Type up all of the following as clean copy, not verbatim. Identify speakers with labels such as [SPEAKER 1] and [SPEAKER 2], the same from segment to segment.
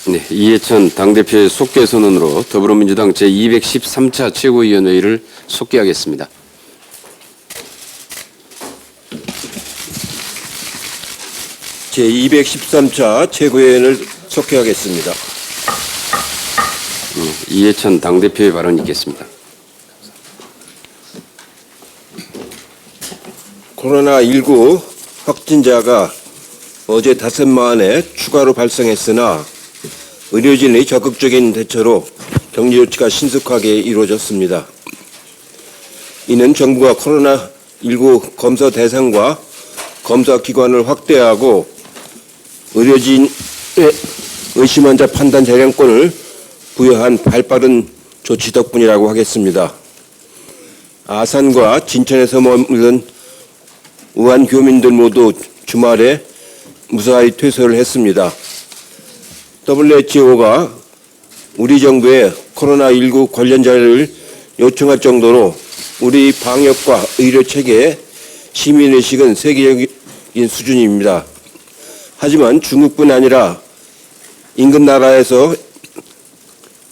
[SPEAKER 1] 네, 이해찬 당대표의 속개 선언으로 더불어민주당 제213차 최고위원회의를 속개하겠습니다.
[SPEAKER 2] 제213차 최고위원회를 속개하겠습니다.
[SPEAKER 1] 이해찬 당대표의 발언이 있겠습니다.
[SPEAKER 2] 코로나19 확진자가 어제 5만에 추가로 발생했으나 의료진의 적극적인 대처로 격리 조치가 신속하게 이루어졌습니다. 이는 정부가 코로나19 검사 대상과 검사 기관을 확대하고 의료진의 의심 환자 판단 재량권을 부여한 발빠른 조치 덕분이라고 하겠습니다. 아산과 진천에서 머물던 우한 교민들 모두 주말에 무사히 퇴소를 했습니다. WHO가 우리 정부에 코로나19 관련 자료를 요청할 정도로 우리 방역과 의료 체계의 시민의식은 세계적인 수준입니다. 하지만 중국뿐 아니라 인근 나라에서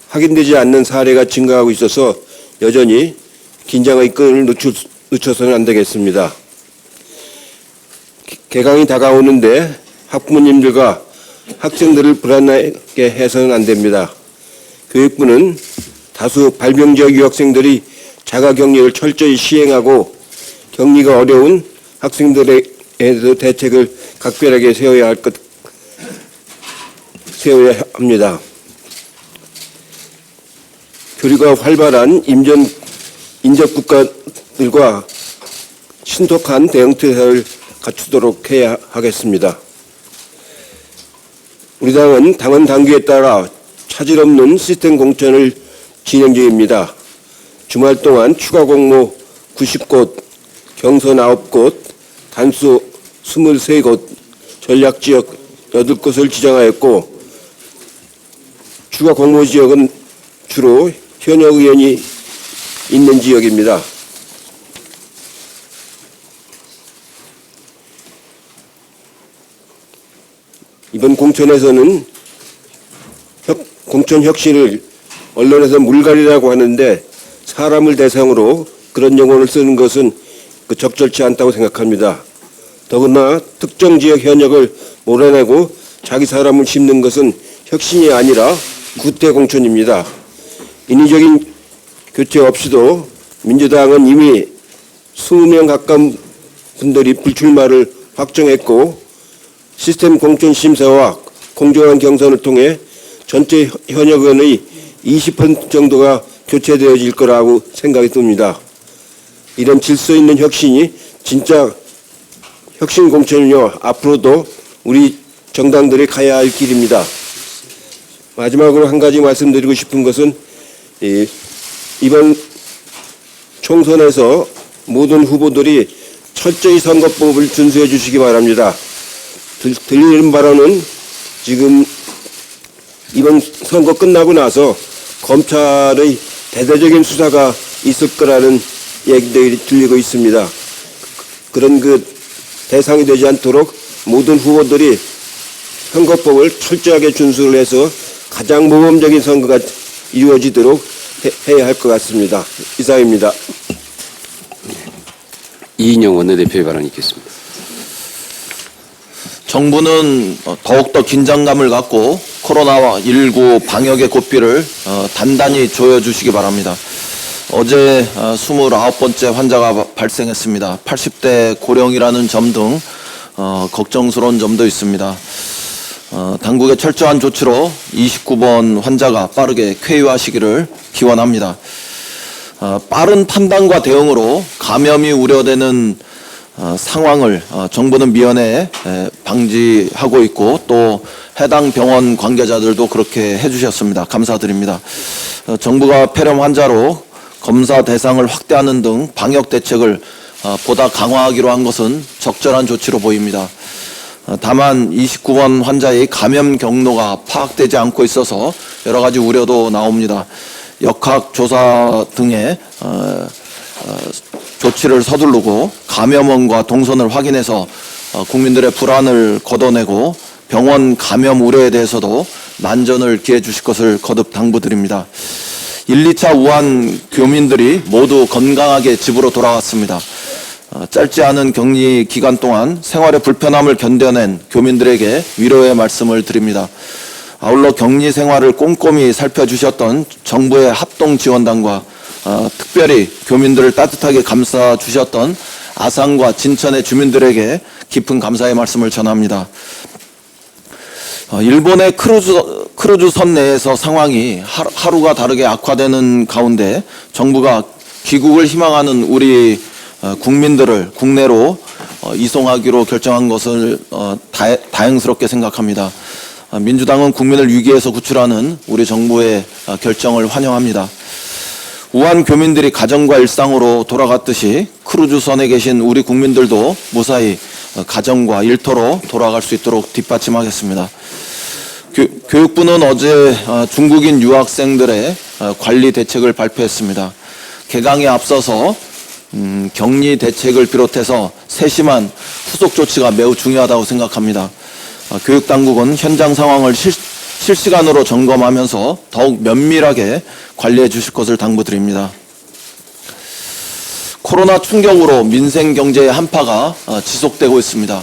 [SPEAKER 2] 확인되지 않는 사례가 증가하고 있어서 여전히 긴장의 끈을 늦춰서는 안 되겠습니다. 개강이 다가오는데 학부모님들과 학생들을 불안하게 해서는 안 됩니다. 교육부는 다수 발병 지역 유학생들이 자가격리를 철저히 시행하고 격리가 어려운 학생들에게도 대책을 각별하게 세워야 합니다. 교류가 활발한 인접 국가들과 신속한 대응 태세를 갖추도록 해야 하겠습니다. 우리 당은 당헌 당규에 따라 차질 없는 시스템 공천을 진행 중입니다. 주말 동안 추가 공모 90곳, 경선 9곳, 단수 23곳, 전략지역 8곳을 지정하였고 추가 공모 지역은 주로 현역 의원이 있는 지역입니다. 이번 공천에서는 공천 혁신을 언론에서 물갈이라고 하는데 사람을 대상으로 그런 용어를 쓰는 것은 적절치 않다고 생각합니다. 더구나 특정 지역 현역을 몰아내고 자기 사람을 심는 것은 혁신이 아니라 구태 공천입니다. 인위적인 교체 없이도 민주당은 이미 20명 가까운 분들이 불출마를 확정했고 시스템 공천 심사와 공정한 경선을 통해 전체 현역 의원의 20% 정도가 교체되어질 거라고 생각이 듭니다. 이런 질서 있는 혁신이 진짜 혁신 공천은요, 앞으로도 우리 정당들이 가야 할 길입니다. 마지막으로 한 가지 말씀드리고 싶은 것은 이번 총선에서 모든 후보들이 철저히 선거법을 준수해 주시기 바랍니다. 들리는 바로는 지금 이번 선거 끝나고 나서 검찰의 대대적인 수사가 있을 거라는 얘기들이 들리고 있습니다. 그런 대상이 되지 않도록 모든 후보들이 선거법을 철저하게 준수를 해서 가장 모범적인 선거가 이루어지도록 해야 할 것 같습니다. 이상입니다.
[SPEAKER 1] 이인영 원내대표의 발언이 있겠습니다.
[SPEAKER 3] 정부는 더욱더 긴장감을 갖고 코로나19 방역의 고삐를 단단히 조여주시기 바랍니다. 어제 29번째 환자가 발생했습니다. 80대 고령이라는 점 등 걱정스러운 점도 있습니다. 당국의 철저한 조치로 29번 환자가 빠르게 쾌유하시기를 기원합니다. 빠른 판단과 대응으로 감염이 우려되는 상황을 정부는 미연에 방지하고 있고 또 해당 병원 관계자들도 그렇게 해주셨습니다. 감사드립니다. 정부가 폐렴 환자로 검사 대상을 확대하는 등 방역 대책을 보다 강화하기로 한 것은 적절한 조치로 보입니다. 다만 29번 환자의 감염 경로가 파악되지 않고 있어서 여러 가지 우려도 나옵니다. 역학조사 등의 조치를 서두르고 감염원과 동선을 확인해서 국민들의 불안을 걷어내고 병원 감염 우려에 대해서도 만전을 기해 주실 것을 거듭 당부드립니다. 1, 2차 우한 교민들이 모두 건강하게 집으로 돌아왔습니다. 짧지 않은 격리 기간 동안 생활의 불편함을 견뎌낸 교민들에게 위로의 말씀을 드립니다. 아울러 격리 생활을 꼼꼼히 살펴주셨던 정부의 합동지원단과 특별히 교민들을 따뜻하게 감싸주셨던 아산과 진천의 주민들에게 깊은 감사의 말씀을 전합니다. 일본의 크루즈선 내에서 상황이 하루가 다르게 악화되는 가운데 정부가 귀국을 희망하는 우리 국민들을 국내로 이송하기로 결정한 것을 다행스럽게 생각합니다. 민주당은 국민을 위기에서 구출하는 우리 정부의 결정을 환영합니다. 우한 교민들이 가정과 일상으로 돌아갔듯이 크루즈선에 계신 우리 국민들도 무사히 가정과 일터로 돌아갈 수 있도록 뒷받침하겠습니다. 교육부는 어제 중국인 유학생들의 관리 대책을 발표했습니다. 개강에 앞서서 격리 대책을 비롯해서 세심한 후속 조치가 매우 중요하다고 생각합니다. 교육당국은 현장 상황을 실시간으로 점검하면서 더욱 면밀하게 관리해 주실 것을 당부드립니다. 코로나 충격으로 민생 경제의 한파가 지속되고 있습니다.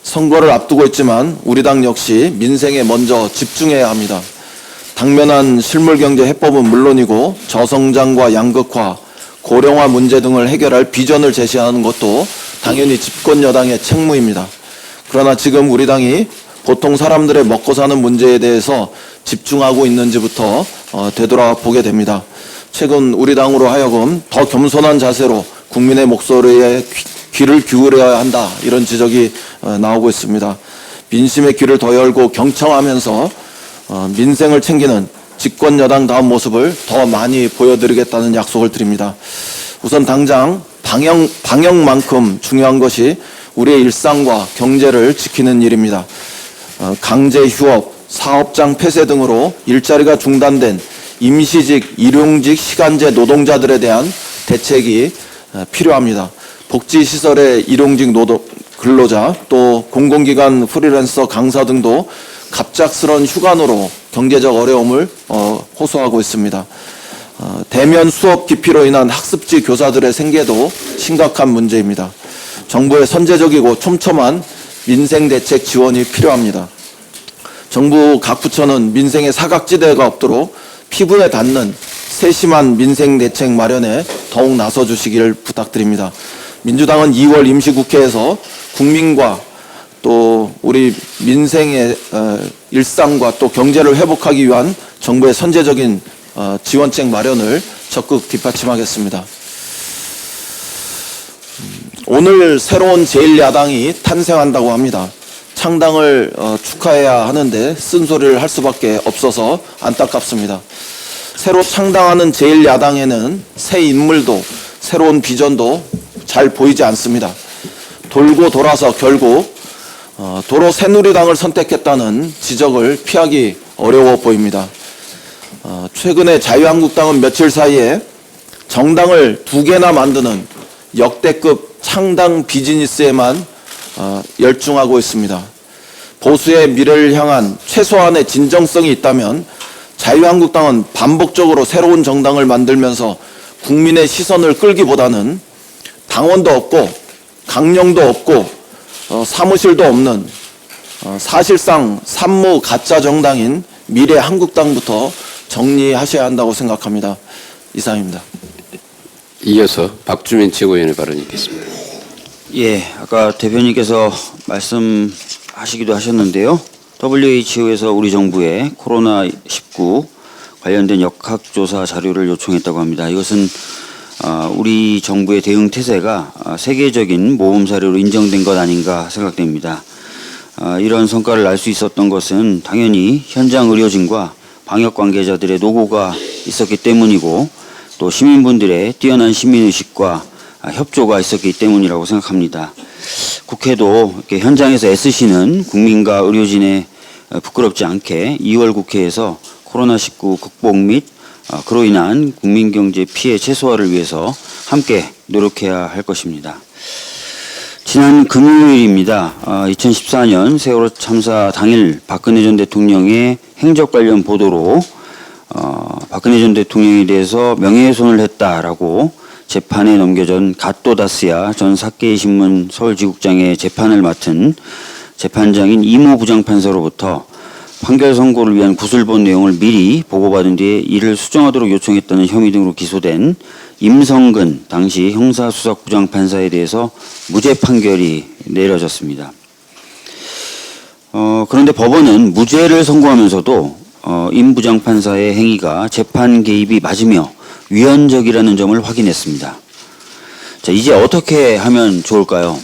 [SPEAKER 3] 선거를 앞두고 있지만 우리 당 역시 민생에 먼저 집중해야 합니다. 당면한 실물경제 해법은 물론이고 저성장과 양극화, 고령화 문제 등을 해결할 비전을 제시하는 것도 당연히 집권 여당의 책무입니다. 그러나 지금 우리 당이 보통 사람들의 먹고 사는 문제에 대해서 집중하고 있는지부터 되돌아보게 됩니다. 최근 우리 당으로 하여금 더 겸손한 자세로 국민의 목소리에 귀를 기울여야 한다, 이런 지적이 나오고 있습니다. 민심의 귀를 더 열고 경청하면서 민생을 챙기는 집권 여당다운 모습을 더 많이 보여드리겠다는 약속을 드립니다. 우선 당장 방역만큼 중요한 것이 우리의 일상과 경제를 지키는 일입니다. 강제 휴업, 사업장 폐쇄 등으로 일자리가 중단된 임시직, 일용직, 시간제 노동자들에 대한 대책이 필요합니다. 복지시설의 일용직 근로자, 또 공공기관 프리랜서 강사 등도 갑작스런 휴관으로 경제적 어려움을 호소하고 있습니다. 대면 수업 기피로 인한 학습지 교사들의 생계도 심각한 문제입니다. 정부의 선제적이고 촘촘한 민생 대책 지원이 필요합니다. 정부 각 부처는 민생의 사각지대가 없도록 피부에 닿는 세심한 민생 대책 마련에 더욱 나서주시기를 부탁드립니다. 민주당은 2월 임시국회에서 국민과 또 우리 민생의 일상과 또 경제를 회복하기 위한 정부의 선제적인 지원책 마련을 적극 뒷받침하겠습니다. 오늘 새로운 제1야당이 탄생한다고 합니다. 창당을 축하해야 하는데 쓴소리를 할 수밖에 없어서 안타깝습니다. 새로 창당하는 제1야당에는 새 인물도 새로운 비전도 잘 보이지 않습니다. 돌고 돌아서 결국 도로 새누리당을 선택했다는 지적을 피하기 어려워 보입니다. 최근에 자유한국당은 며칠 사이에 정당을 2개나 만드는 역대급 창당 비즈니스에만 열중하고 있습니다. 보수의 미래를 향한 최소한의 진정성이 있다면 자유한국당은 반복적으로 새로운 정당을 만들면서 국민의 시선을 끌기보다는 당원도 없고 강령도 없고 사무실도 없는 사실상 산무 가짜 정당인 미래한국당부터 정리하셔야 한다고 생각합니다. 이상입니다.
[SPEAKER 1] 이어서 박주민 최고위원의 발언이 있겠습니다.
[SPEAKER 4] 예, 아까 대표님께서 말씀하시기도 하셨는데요. WHO에서 우리 정부에 코로나19 관련된 역학조사 자료를 요청했다고 합니다. 이것은 우리 정부의 대응 태세가 세계적인 모범 사례로 인정된 것 아닌가 생각됩니다. 이런 성과를 알 수 있었던 것은 당연히 현장 의료진과 방역 관계자들의 노고가 있었기 때문이고 또 시민분들의 뛰어난 시민의식과 협조가 있었기 때문이라고 생각합니다. 국회도 이렇게 현장에서 애쓰시는 국민과 의료진에 부끄럽지 않게 2월 국회에서 코로나19 극복 및 그로 인한 국민경제 피해 최소화를 위해서 함께 노력해야 할 것입니다. 지난 금요일입니다. 2014년 세월호 참사 당일 박근혜 전 대통령의 행적 관련 보도로 박근혜 전 대통령에 대해서 명예훼손을 했다라고 재판에 넘겨진 갓도다스야 전 사케이 신문 서울지국장의 재판을 맡은 재판장인 이모 부장판사로부터 판결 선고를 위한 구술본 내용을 미리 보고받은 뒤에 이를 수정하도록 요청했다는 혐의 등으로 기소된 임성근 당시 형사수석부장판사에 대해서 무죄 판결이 내려졌습니다. 그런데 법원은 무죄를 선고하면서도 임 부장판사의 행위가 재판 개입이 맞으며 위헌적이라는 점을 확인했습니다. 자, 이제 어떻게 하면 좋을까요?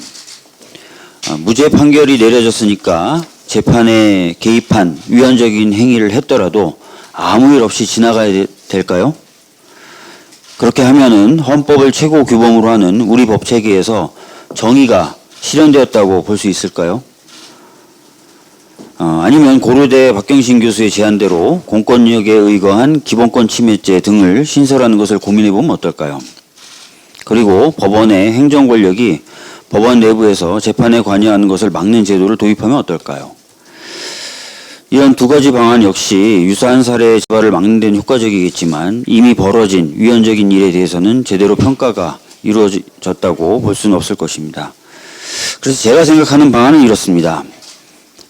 [SPEAKER 4] 무죄 판결이 내려졌으니까 재판에 개입한 위헌적인 행위를 했더라도 아무 일 없이 지나가야 될까요? 그렇게 하면은 헌법을 최고 규범으로 하는 우리 법 체계에서 정의가 실현되었다고 볼 수 있을까요? 아니면 고려대 박경신 교수의 제안대로 공권력에 의거한 기본권 침해죄 등을 신설하는 것을 고민해 보면 어떨까요? 그리고 법원의 행정 권력이 법원 내부에서 재판에 관여하는 것을 막는 제도를 도입하면 어떨까요? 이런 두 가지 방안 역시 유사한 사례의 재발을 막는 데는 효과적이겠지만 이미 벌어진 위헌적인 일에 대해서는 제대로 평가가 이루어졌다고 볼 수는 없을 것입니다. 그래서 제가 생각하는 방안은 이렇습니다.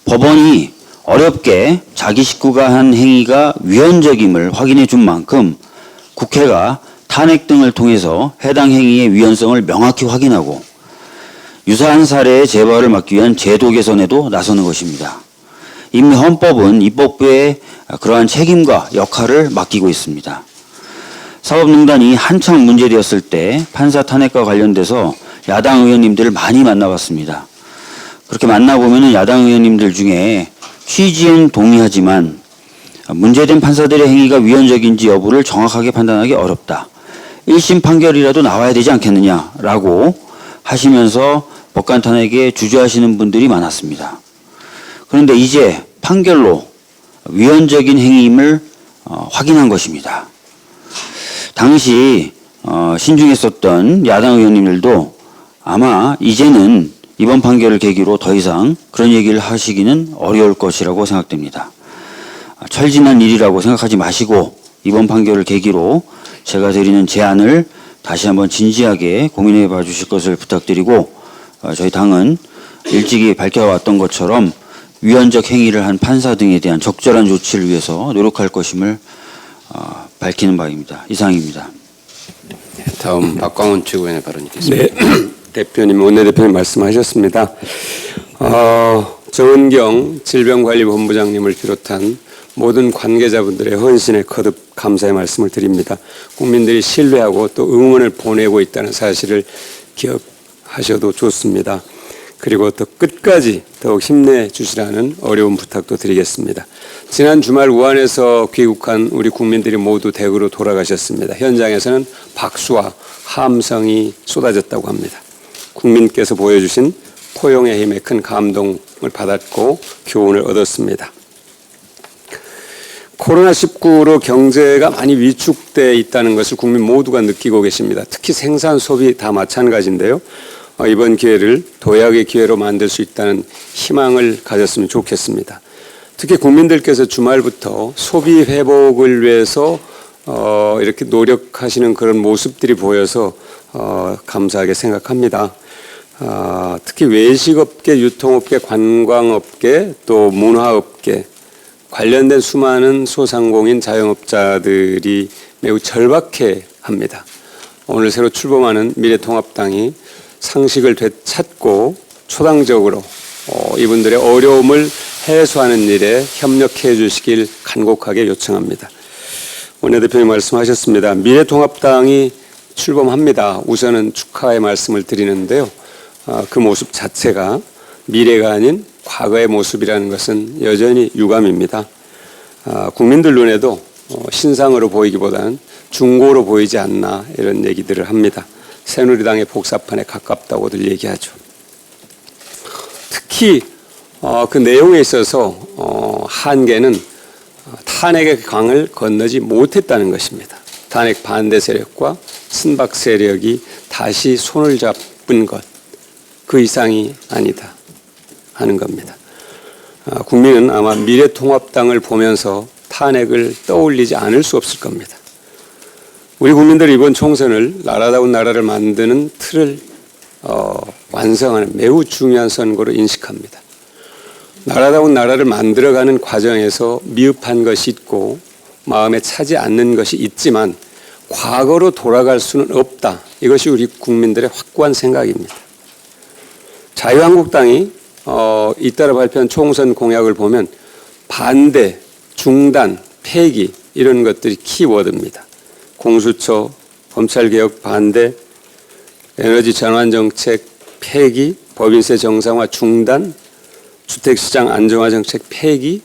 [SPEAKER 4] 법원이 어렵게 자기 식구가 한 행위가 위헌적임을 확인해 준 만큼 국회가 탄핵 등을 통해서 해당 행위의 위헌성을 명확히 확인하고 유사한 사례의 재발을 막기 위한 제도 개선에도 나서는 것입니다. 이미 헌법은 입법부에 그러한 책임과 역할을 맡기고 있습니다. 사법농단이 한창 문제되었을 때 판사 탄핵과 관련돼서 야당 의원님들을 많이 만나봤습니다. 그렇게 만나보면 야당 의원님들 중에 취지엔 동의하지만 문제된 판사들의 행위가 위헌적인지 여부를 정확하게 판단하기 어렵다. 1심 판결이라도 나와야 되지 않겠느냐라고 하시면서 법관 탄핵에 주저하시는 분들이 많았습니다. 그런데 이제 판결로 위헌적인 행위임을 확인한 것입니다. 당시 신중했었던 야당 의원님들도 아마 이제는 이번 판결을 계기로 더 이상 그런 얘기를 하시기는 어려울 것이라고 생각됩니다. 철진한 일이라고 생각하지 마시고 이번 판결을 계기로 제가 드리는 제안을 다시 한번 진지하게 고민해 봐 주실 것을 부탁드리고 저희 당은 일찍이 밝혀왔던 것처럼 위헌적 행위를 한 판사 등에 대한 적절한 조치를 위해서 노력할 것임을 밝히는 바입니다. 이상입니다.
[SPEAKER 1] 다음 박광훈 최고위원의 발언이 있겠습니다.
[SPEAKER 5] 네, 대표님, 원내대표님 말씀하셨습니다. 정은경 질병관리본부장님을 비롯한 모든 관계자분들의 헌신에 거듭 감사의 말씀을 드립니다. 국민들이 신뢰하고 또 응원을 보내고 있다는 사실을 기억하셔도 좋습니다. 그리고 또 끝까지 더욱 힘내주시라는 어려운 부탁도 드리겠습니다. 지난 주말 우한에서 귀국한 우리 국민들이 모두 댁으로 돌아가셨습니다. 현장에서는 박수와 함성이 쏟아졌다고 합니다. 국민께서 보여주신 포용의 힘에 큰 감동을 받았고 교훈을 얻었습니다. 코로나19로 경제가 많이 위축되어 있다는 것을 국민 모두가 느끼고 계십니다. 특히 생산, 소비 다 마찬가지인데요. 이번 기회를 도약의 기회로 만들 수 있다는 희망을 가졌으면 좋겠습니다. 특히 국민들께서 주말부터 소비 회복을 위해서 이렇게 노력하시는 그런 모습들이 보여서 감사하게 생각합니다. 특히 외식업계, 유통업계, 관광업계, 또 문화업계 관련된 수많은 소상공인 자영업자들이 매우 절박해합니다. 오늘 새로 출범하는 미래통합당이 상식을 되찾고 초당적으로 이분들의 어려움을 해소하는 일에 협력해 주시길 간곡하게 요청합니다. 원내대표님 말씀하셨습니다. 미래통합당이 출범합니다. 우선은 축하의 말씀을 드리는데요. 그 모습 자체가 미래가 아닌 과거의 모습이라는 것은 여전히 유감입니다. 국민들 눈에도 신상으로 보이기보다는 중고로 보이지 않나 이런 얘기들을 합니다. 새누리당의 복사판에 가깝다고들 얘기하죠. 특히 그 내용에 있어서 한계는 탄핵의 강을 건너지 못했다는 것입니다. 탄핵 반대 세력과 친박 세력이 다시 손을 잡은 것, 그 이상이 아니다 하는 겁니다. 국민은 아마 미래통합당을 보면서 탄핵을 떠올리지 않을 수 없을 겁니다. 우리 국민들이 이번 총선을 나라다운 나라를 만드는 틀을 완성하는 매우 중요한 선거로 인식합니다. 나라다운 나라를 만들어가는 과정에서 미흡한 것이 있고 마음에 차지 않는 것이 있지만 과거로 돌아갈 수는 없다. 이것이 우리 국민들의 확고한 생각입니다. 자유한국당이 잇따라 발표한 총선 공약을 보면 반대, 중단, 폐기 이런 것들이 키워드입니다. 공수처, 검찰개혁 반대, 에너지 전환 정책 폐기, 법인세 정상화 중단, 주택시장 안정화 정책 폐기,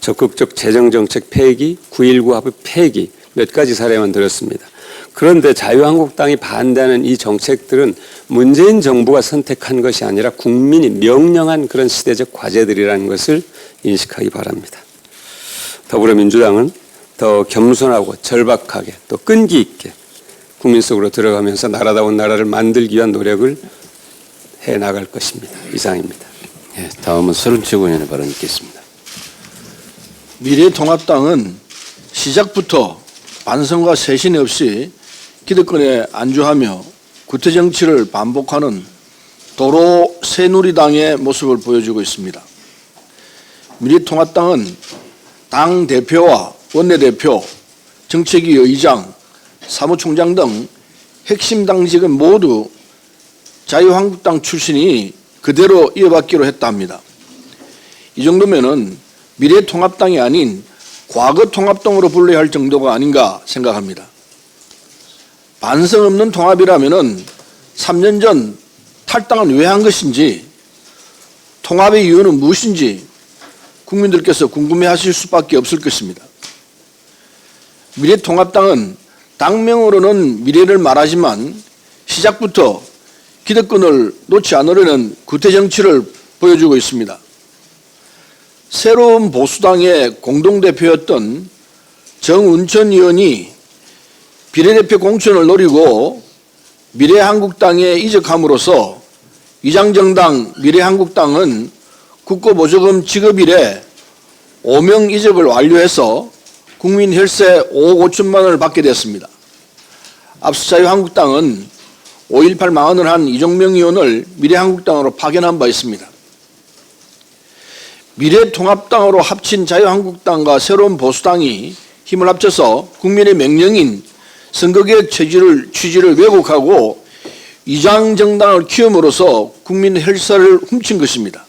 [SPEAKER 5] 적극적 재정 정책 폐기, 9.19 합의 폐기 몇 가지 사례만 들었습니다. 그런데 자유한국당이 반대하는 이 정책들은 문재인 정부가 선택한 것이 아니라 국민이 명령한 그런 시대적 과제들이라는 것을 인식하기 바랍니다. 더불어민주당은 더 겸손하고 절박하게 또 끈기 있게 국민 속으로 들어가면서 나라다운 나라를 만들기 위한 노력을 해나갈 것입니다. 이상입니다.
[SPEAKER 1] 예, 다음은 서른채 의원의 발언 있겠습니다.
[SPEAKER 6] 미래통합당은 시작부터 반성과 쇄신 없이 기득권에 안주하며 구태정치를 반복하는 도로 새누리당의 모습을 보여주고 있습니다. 미래통합당은 당 대표와 원내대표, 정책위 의장, 사무총장 등 핵심 당직은 모두 자유한국당 출신이 그대로 이어받기로 했다 합니다. 이 정도면은 미래통합당이 아닌 과거통합당으로 불러야 할 정도가 아닌가 생각합니다. 반성 없는 통합이라면은 3년 전 탈당은 왜 한 것인지, 통합의 이유는 무엇인지 국민들께서 궁금해하실 수밖에 없을 것입니다. 미래통합당은 당명으로는 미래를 말하지만 시작부터 기득권을 놓지 않으려는 구태정치를 보여주고 있습니다. 새로운 보수당의 공동대표였던 정운천 의원이 비례대표 공천을 노리고 미래한국당에 이적함으로써 위장정당 미래한국당은 국고보조금 지급 이래 5명 이적을 완료해서 국민 혈세 5억 5천만 원을 받게 됐습니다. 앞서 자유한국당은 5.18 망언을 한 이종명 의원을 미래한국당으로 파견한 바 있습니다. 미래통합당으로 합친 자유한국당과 새로운 보수당이 힘을 합쳐서 국민의 명령인 선거개혁 취지를 왜곡하고 위장정당을 키움으로써 국민의 혈세를 훔친 것입니다.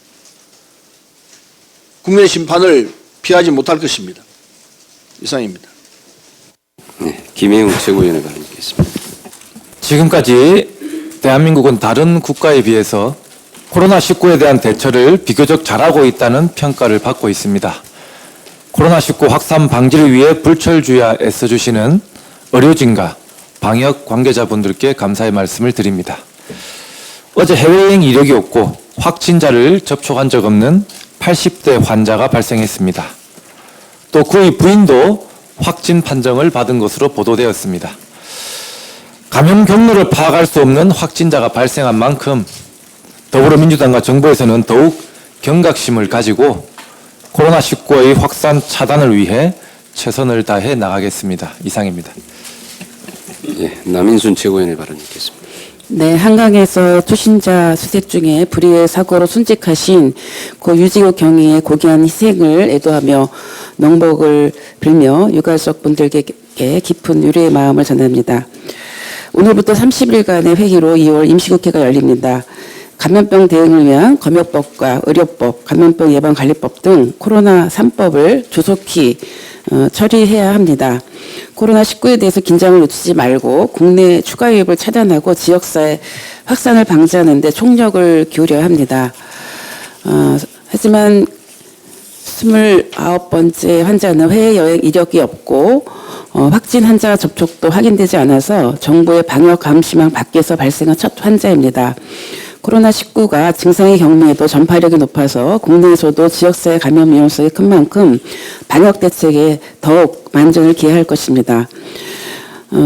[SPEAKER 6] 국민의 심판을 피하지 못할 것입니다. 이상입니다.
[SPEAKER 1] 네, 김혜웅 최고위원의 발언 있겠습니다.
[SPEAKER 7] 지금까지 대한민국은 다른 국가에 비해서 코로나19에 대한 대처를 비교적 잘하고 있다는 평가를 받고 있습니다. 코로나19 확산 방지를 위해 불철주야 애써주시는 의료진과 방역 관계자분들께 감사의 말씀을 드립니다. 어제 해외여행 이력이 없고 확진자를 접촉한 적 없는 80대 환자가 발생했습니다. 또 그의 부인도 확진 판정을 받은 것으로 보도되었습니다. 감염 경로를 파악할 수 없는 확진자가 발생한 만큼 더불어민주당과 정부에서는 더욱 경각심을 가지고 코로나19의 확산 차단을 위해 최선을 다해 나가겠습니다. 이상입니다.
[SPEAKER 1] 예, 남인순 최고위원의 발언 있겠습니다.
[SPEAKER 8] 네, 한강에서 투신자 수색 중에 불의의 사고로 순직하신 고 유지호 경위의 고귀한 희생을 애도하며 명복을 빌며 유가족분들께 깊은 유례의 마음을 전합니다. 오늘부터 30일간의 회기로 2월 임시국회가 열립니다. 감염병 대응을 위한 검역법과 의료법, 감염병 예방관리법 등 코로나 3법을 조속히 처리해야 합니다. 코로나19에 대해서 긴장을 늦추지 말고 국내 추가 유입을 차단하고 지역사회 확산을 방지하는 데 총력을 기울여야 합니다. 하지만 29번째 환자는 해외여행 이력이 없고 확진 환자 접촉도 확인되지 않아서 정부의 방역 감시망 밖에서 발생한 첫 환자입니다. 코로나19가 증상의 경미에도 전파력이 높아서 국내에서도 지역사회 감염 위험성이 큰 만큼 방역 대책에 더욱 만전을 기해야 할 것입니다.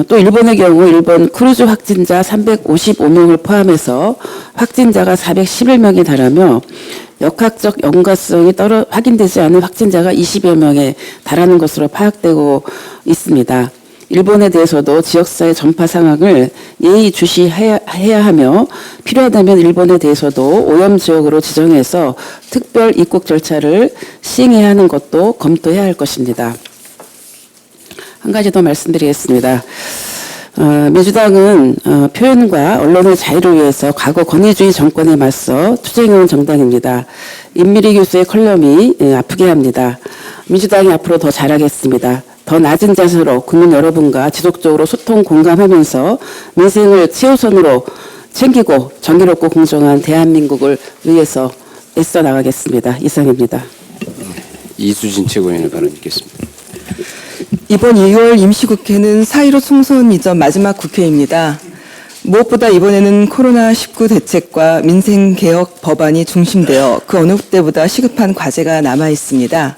[SPEAKER 8] 또 일본의 경우 일본 크루즈 확진자 355명을 포함해서 확진자가 411명에 달하며 역학적 연관성이 확인되지 않은 확진자가 20여 명에 달하는 것으로 파악되고 있습니다. 일본에 대해서도 지역사회 전파 상황을 예의주시해야 하며 필요하다면 일본에 대해서도 오염지역으로 지정해서 특별 입국 절차를 시행해야 하는 것도 검토해야 할 것입니다. 한 가지 더 말씀드리겠습니다. 민주당은 표현과 언론의 자유를 위해서 과거 권위주의 정권에 맞서 투쟁해온 정당입니다. 임미리 교수의 컬럼이 아프게 합니다. 민주당이 앞으로 더 잘하겠습니다. 더 낮은 자세로 국민 여러분과 지속적으로 소통 공감하면서 민생을 최우선으로 챙기고 정의롭고 공정한 대한민국을 위해서 애써 나가겠습니다. 이상입니다.
[SPEAKER 1] 이수진 최고위원의 발언 듣겠습니다.
[SPEAKER 9] 이번 2월 임시국회는 4.15 총선 이전 마지막 국회입니다. 무엇보다 이번에는 코로나19 대책과 민생개혁 법안이 중심되어 그 어느 때보다 시급한 과제가 남아 있습니다.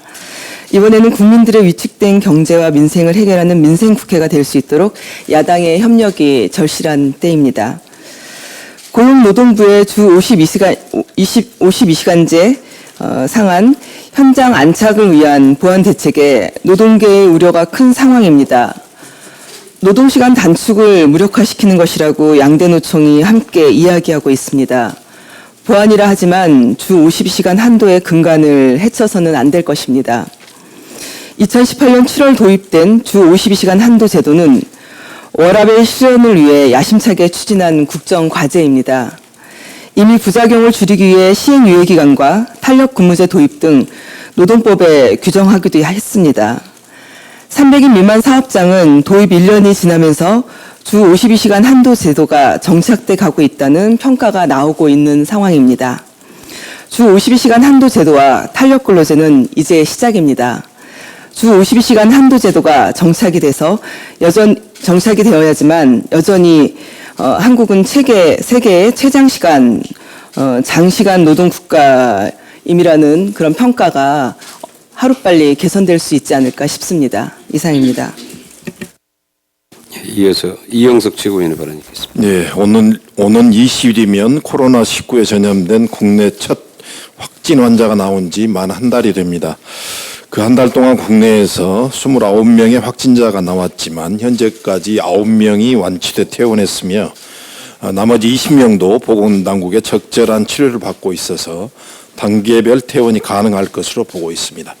[SPEAKER 9] 이번에는 국민들의 위축된 경제와 민생을 해결하는 민생국회가 될 수 있도록 야당의 협력이 절실한 때입니다. 고용노동부의 주 52시간제 상한 현장 안착을 위한 보완 대책에 노동계의 우려가 큰 상황입니다. 노동시간 단축을 무력화시키는 것이라고 양대 노총이 함께 이야기하고 있습니다. 보완이라 하지만 주 52시간 한도의 근간을 해쳐서는 안 될 것입니다. 2018년 7월 도입된 주 52시간 한도 제도는 워라밸 실현을 위해 야심차게 추진한 국정과제입니다. 이미 부작용을 줄이기 위해 시행유예기간과 탄력근무제 도입 등 노동법에 규정하기도 했습니다. 300인 미만 사업장은 도입 1년이 지나면서 주 52시간 한도 제도가 정착돼 가고 있다는 평가가 나오고 있는 상황입니다. 주 52시간 한도 제도와 탄력근로제는 이제 시작입니다. 주 52시간 한도 제도가 정착이 돼서 정착이 되어야지만 여전히 한국은 세계의 최장시간 장시간 노동 국가임이라는 그런 평가가 하루빨리 개선될 수 있지 않을까 싶습니다. 이상입니다.
[SPEAKER 1] 이어서 이영석 최고위원의 발언 듣겠습니다.
[SPEAKER 10] 네, 오는 20일이면 코로나19에 전염된 국내 첫 확진 환자가 나온 지 만 한 달이 됩니다. 그 한 달 동안 국내에서 29명의 확진자가 나왔지만 현재까지 9명이 완치돼 퇴원했으며 나머지 20명도 보건당국의 적절한 치료를 받고 있어서 단계별 퇴원이 가능할 것으로 보고 있습니다.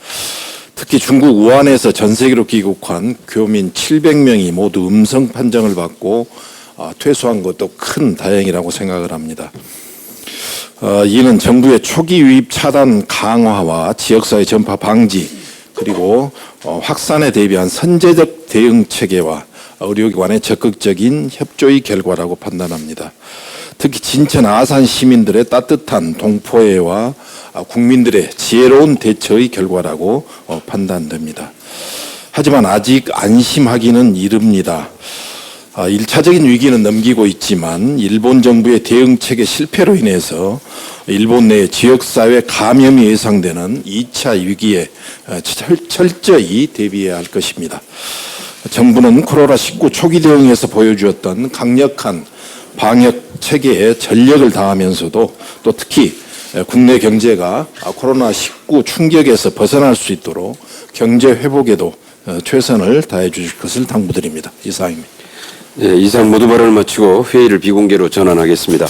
[SPEAKER 10] 특히 중국 우한에서 전 세계로 귀국한 교민 700명이 모두 음성 판정을 받고 퇴소한 것도 큰 다행이라고 생각을 합니다. 이는 정부의 초기 유입 차단 강화와 지역사회 전파 방지 그리고 확산에 대비한 선제적 대응 체계와 의료기관의 적극적인 협조의 결과라고 판단합니다. 특히 진천 아산 시민들의 따뜻한 동포애와 국민들의 지혜로운 대처의 결과라고 판단됩니다. 하지만 아직 안심하기는 이릅니다. 1차적인 위기는 넘기고 있지만 일본 정부의 대응 체계 실패로 인해서 일본 내 지역사회 감염이 예상되는 2차 위기에 철저히 대비해야 할 것입니다. 정부는 코로나19 초기 대응에서 보여주었던 강력한 방역 체계에 전력을 다하면서도 또 특히 국내 경제가 코로나19 충격에서 벗어날 수 있도록 경제 회복에도 최선을 다해 주실 것을 당부드립니다. 이상입니다.
[SPEAKER 1] 네, 이상 모두 발언을 마치고 회의를 비공개로 전환하겠습니다.